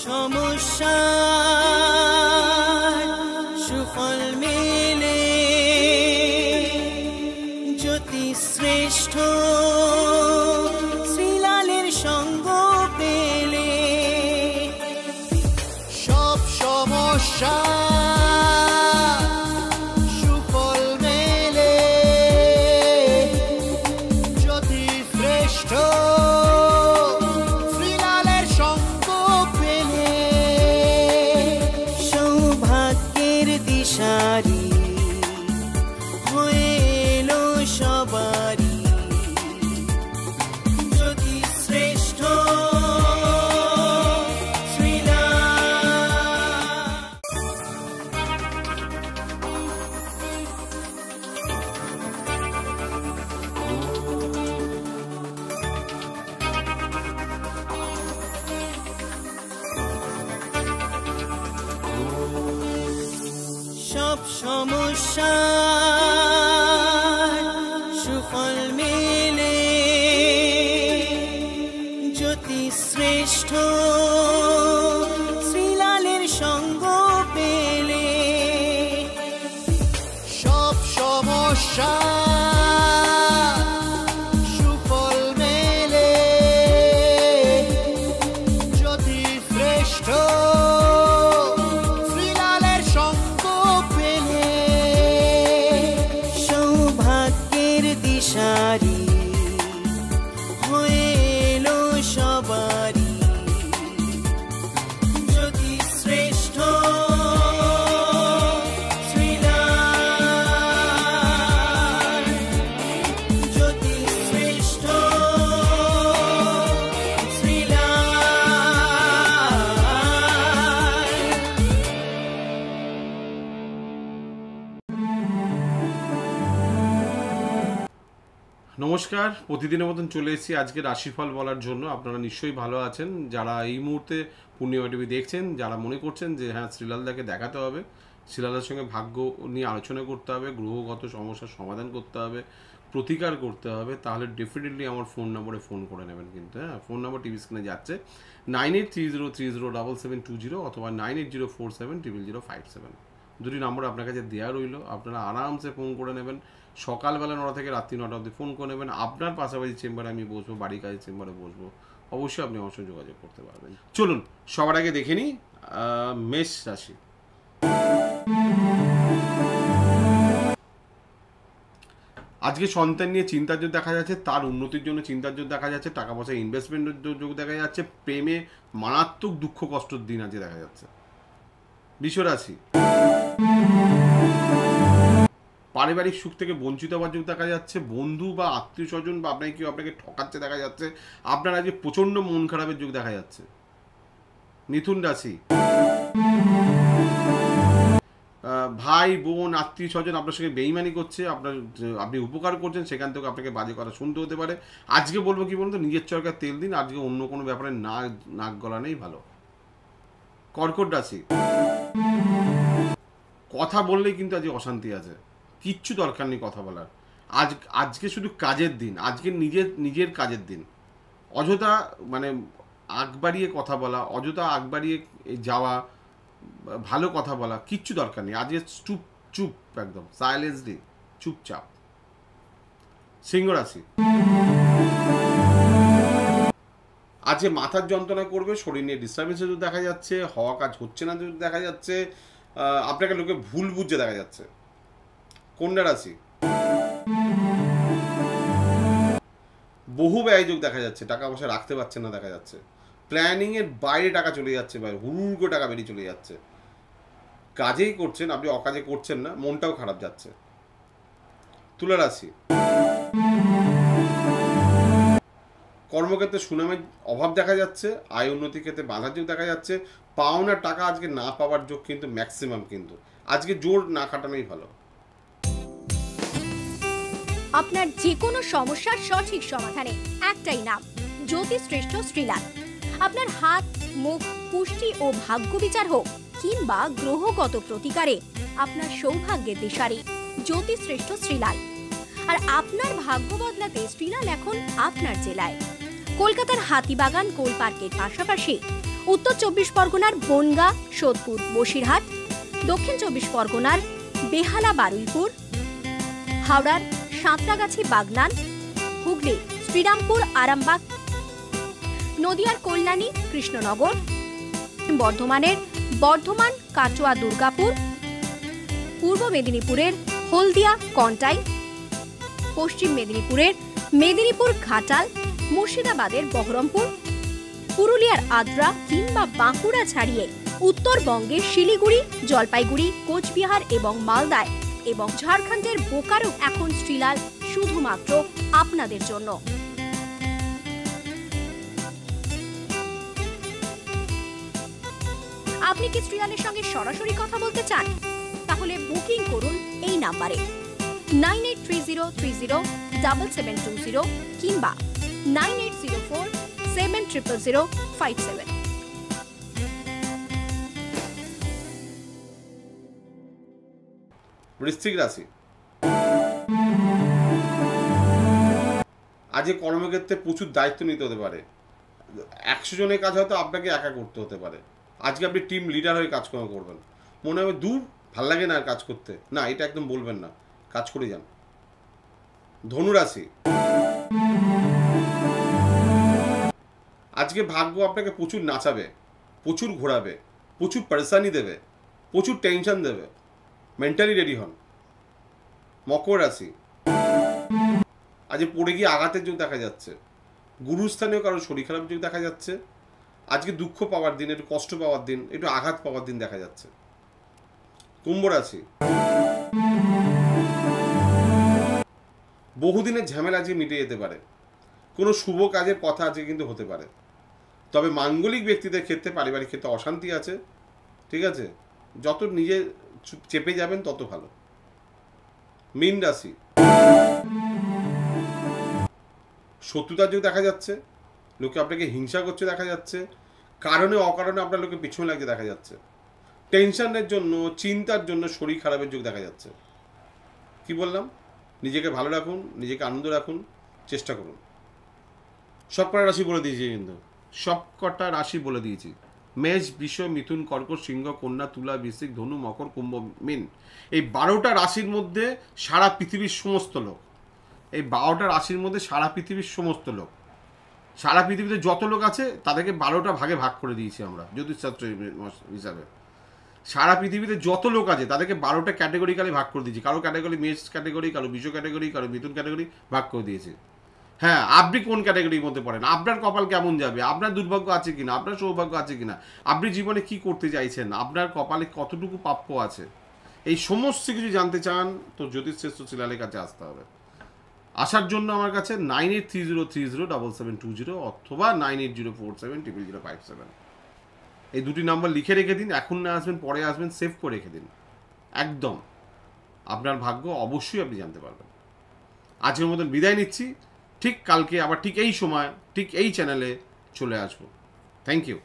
সমস্যার সুফল মেলে জ্যোতি শ্রেষ্ঠ শ্রীলালের সঙ্গ পেলে। সব সমস্যা সুফল মেলে জ্যোতি শ্রেষ্ঠ শ্রীলালের সঙ্গ পেলে। সৌভাগ্যের দিশারি হয়ে এলো সবারই জ্যোতি শ্রেষ্ঠ সব সমস্যার সুফল মেলে জ্যোতি শ্রেষ্ঠ শ্রীলালের সঙ্গ পেলে। সব সমস্যা সুফল মেলে জ্যোতি শ্রেষ্ঠ শ্রীলালের সঙ্গ পেলে। সৌভাগ্যের দিশারি হয়ে এলো সবারই জ্যোতি শ্রেষ্ঠ শ্রীলাল জ্যোতি শ্রেষ্ঠ নমস্কার, প্রতিদিনের মতন চলে এসেছি আজকে রাশিফল বলার জন্য। আপনারা নিশ্চয়ই ভালো আছেন। যারা এই মুহূর্তে পূর্ণিমা টিভি দেখছেন, যারা মনে করছেন যে হ্যাঁ শ্রীলালদাকে দেখাতে হবে, শ্রীলালের সঙ্গে ভাগ্য নিয়ে আলোচনা করতে হবে, গ্রহগত সমস্যার সমাধান করতে হবে, প্রতিকার করতে হবে, তাহলে ডেফিনেটলি আমার ফোন নম্বরে ফোন করে নেবেন। কিন্তু হ্যাঁ, ফোন নম্বর টিভি স্ক্রিনে যাচ্ছে 9830307720 অথবা 9804700057। দুটি নম্বর আপনার কাছে দেওয়া রইল, আপনারা আরামসে ফোন করে নেবেন। সকালবেলা 9টা থেকে রাত্রি 9টা অবধি ফোন করে নেবেন। আপনার পাশাপাশি চেম্বারে আমি বসবো, বাড়ির কাজের চেম্বারে বসবো, অবশ্যই আপনি আমার সঙ্গে যোগাযোগ করতে পারবেন। চলুন সবার আগে দেখে নিই মেষ রাশি। আজকে সন্তান নিয়ে চিন্তার যোগ দেখা যাচ্ছে, তার উন্নতির জন্য চিন্তার যোগ দেখা যাচ্ছে, টাকা পয়সা ইনভেস্টমেন্টের যোগ দেখা যাচ্ছে, প্রেমে মারাত্মক দুঃখ কষ্টের দিন আজকে দেখা যাচ্ছে। বৃষ রাশি, পারিবারিক সুখ থেকে বঞ্চিত হওয়ার যোগ দেখা যাচ্ছে, বন্ধু বা আত্মীয় স্বজন বা আপনাকে কেউ আপনাকে ঠকাচ্ছে দেখা যাচ্ছে, আপনার আজকে প্রচণ্ড মন খারাপের যোগ দেখা যাচ্ছে। মিথুন রাশি, ভাই বোন আত্মীয় স্বজন আপনার সঙ্গে বেইমানি করছে, আপনি উপকার করছেন, সেখান থেকে আপনাকে বাজে কথা শুনতে হতে পারে। আজকে বলবো কি বলুন তো, নিজের চরকায় তেল দিন, আজকে অন্য কোনো ব্যাপারে নাক গলা নেই ভালো। কর্কট রাশি, কথা বললেই কিন্তু আজকে অশান্তি আছে, কিচ্ছু দরকার নেই কথা বলার। আজকে শুধু কাজের দিন, আজকে নিজের কাজের দিন। অযথা মানে আগ বাড়িয়ে কথা বলা, অযথা আগ বাড়িয়ে যাওয়া, ভালো কথা বলা কিচ্ছু দরকার নেই। আজকে চুপ একদম সাইলেন্সলি চুপচাপ। সিংহ রাশি, আজকে মাথার যন্ত্রণা করবে, শরীর নিয়ে ডিস্টার্বেন্সের দেখা যাচ্ছে, হওয়া কাজ হচ্ছে না দেখা যাচ্ছে, আপনাকে লোকে ভুল বুঝছে দেখা যাচ্ছে। কন্যা রাশি, বহু ব্যয় যোগ দেখা যাচ্ছে, টাকা পয়সা রাখতে পারছেন না দেখা যাচ্ছে, প্ল্যানিং এর বাইরে টাকা চলে যাচ্ছে, হুড় করে টাকা বেরিয়ে চলে যাচ্ছে। কাজেই করছেন আপনি, অকাজে করছেন না, মনটাও খারাপ যাচ্ছে। তুলা রাশি, কর্মক্ষেত্রে সুনামের অভাব দেখা যাচ্ছে, আয় উন্নতির ক্ষেত্রে বাধার যোগ দেখা যাচ্ছে, পাওনা টাকা আজকে না পাওয়ার যোগ কিন্তু ম্যাক্সিমাম, কিন্তু আজকে জোর না খাটানোই ভালো। আপনার যে কোনো সমস্যার সঠিক সমাধানে একটাই নাম, জ্যোতিশ্রেষ্ঠ শ্রীলাল। আপনার হাত, মুখ, পুষ্টি ও ভাগ্য বিচার হোক কিংবা গ্রহগত প্রতিকারে আপনার সৌভাগ্যের দিশারি জ্যোতিশ্রেষ্ঠ শ্রীলাল। আর আপনার ভাগ্য বদলাতে শ্রীলাল এখন আপনার জেলায়। কলকাতার হাতিবাগান কোল পার্কের পাশাপাশি উত্তর 24 পরগনার বনগাঁ, সোদপুর, বসিরহাট, দক্ষিণ 24 পরগনার বেহালা, বারুইপুর, হাওড়ার সাঁতরাগাছি, বাগনান, হুগলি শ্রীরামপুর, আরামবাগ, নদিয়ার কল্যাণী, কৃষ্ণনগর, বর্ধমানের বর্ধমান, কাটোয়া, দুর্গাপুর, পূর্ব মেদিনীপুরের হলদিয়া, কন্টাই, পশ্চিম মেদিনীপুরের মেদিনীপুর, ঘাটাল, মুর্শিদাবাদের বহরমপুর, পুরুলিয়ার আদ্রা কিংবা বাঁকুড়া ছাড়িয়ে উত্তরবঙ্গের শিলিগুড়ি, জলপাইগুড়ি, কোচবিহার এবং মালদায় এবং ঝাড়খণ্ডের বোকারো এখন শ্রীলাল শুধুমাত্র আপনাদের জন্য। আপনি কি শ্রীলালের সঙ্গে সরাসরি কথা বলতে চান? তাহলে বুকিং করুন এই নাম্বারে 9830307720 কিংবা 9804700057। বৃশ্চিক রাশি, আজকে কর্মক্ষেত্রে প্রচুর দায়িত্ব নিতে হতে পারে। 100 জনের কাজ হয়তো আপনাকে একা করতে হতে পারে। আজকে আপনি টিম লিডার হয়ে কাজকর্ম করবেন, মনে হবে দূর ভাল লাগে না আর কাজ করতে, না এটা একদম বলবেন না, কাজ করে যান। ধনুরাশি, আজকে ভাগ্য আপনাকে প্রচুর নাচাবে, প্রচুর ঘোরাবে, প্রচুর পরেশানি দেবে, প্রচুর টেনশন দেবে, মেন্টালি রেডি হন। মকর রাশি, আজ পড়ে গিয়ে আঘাতের যোগ দেখা যাচ্ছে, গুরুস্থানীয় কারো শরীর খারাপ যোগ দেখা যাচ্ছে। আজকে দুঃখ পাওয়ার দিন, একটু কষ্ট পাওয়ার দিন, একটু আঘাত পাওয়ার দিন দেখা যাচ্ছে। কুম্ভ রাশি, বহুদিনের ঝামেলা আজকে মিটে যেতে পারে, কোনো শুভ কাজের কথা আজকে কিন্তু হতে পারে। তবে মাঙ্গলিক ব্যক্তিদের ক্ষেত্রে, পারিবারিক ক্ষেত্রে অশান্তি আছে, ঠিক আছে? যত নিজে চেপে যাবেন তত ভালো। মীন রাশি, শত্রুতার যোগ দেখা যাচ্ছে, লোকে আপনাকে হিংসা করছে দেখা যাচ্ছে, কারণে অকারণে আপনার লোকে পিছনে লাগছে দেখা যাচ্ছে। টেনশনের জন্য, চিন্তার জন্য শরীর খারাপের যোগ দেখা যাচ্ছে। কি বললাম? নিজেকে ভালো রাখুন, নিজেকে আনন্দ রাখুন, চেষ্টা করুন। সবকটা রাশি বলে দিয়েছি, কিন্তু সবকটা রাশি বলে দিয়েছি। মেষ, বৃষ, মিথুন, কর্কট, সিংহ, কন্যা, তুলা, বৃশ্চিক, ধনু, মকর, কুম্ভ, মীন, এই 12টা রাশির মধ্যে সারা পৃথিবীর সমস্ত লোক, এই 12টা রাশির মধ্যে সারা পৃথিবীর সমস্ত লোক, সারা পৃথিবীতে যত লোক আছে তাদেরকে 12টা ভাগে ভাগ করে দিয়েছি আমরা জ্যোতিষশাস্ত্র হিসাবে। সারা পৃথিবীতে যত লোক আছে তাদেরকে 12টা ক্যাটেগরিক্যালি ভাগ করে দিয়েছি। কারো ক্যাটেগরি মেষ ক্যাটেগরি, কারো বৃষ ক্যাটেগরি, কারো মিথুন ক্যাটেগরি ভাগ করে দিয়েছি। হ্যাঁ, আপনি কোন ক্যাটেগরির মধ্যে পড়েন, আপনার কপাল কেমন যাবে, আপনার দুর্ভাগ্য আছে কিনা, আপনার সৌভাগ্য আছে কিনা, আপনি জীবনে কি করতে চাইছেন, আপনার কপালে কতটুকু প্রাপ্য আছে, এই সমস্ত কিছু জানতে চান তো জ্যোতিষশ্রেষ্ঠ শ্রীলালের কাছে আসতে হবে। আসার জন্য আমার কাছে 9830307720 অথবা 9804700057, এই দুটি নাম্বার লিখে রেখে দিন। এখন না আসবেন, পরে আসবেন, সেভ করে রেখে দিন। একদম আপনার ভাগ্য অবশ্যই আপনি জানতে পারবেন। আজকের মতন বিদায় নিচ্ছি। ঠিক কালকে আবার ঠিক এই সময়, ঠিক এই চ্যানেলে চলে আসবো। Thank you.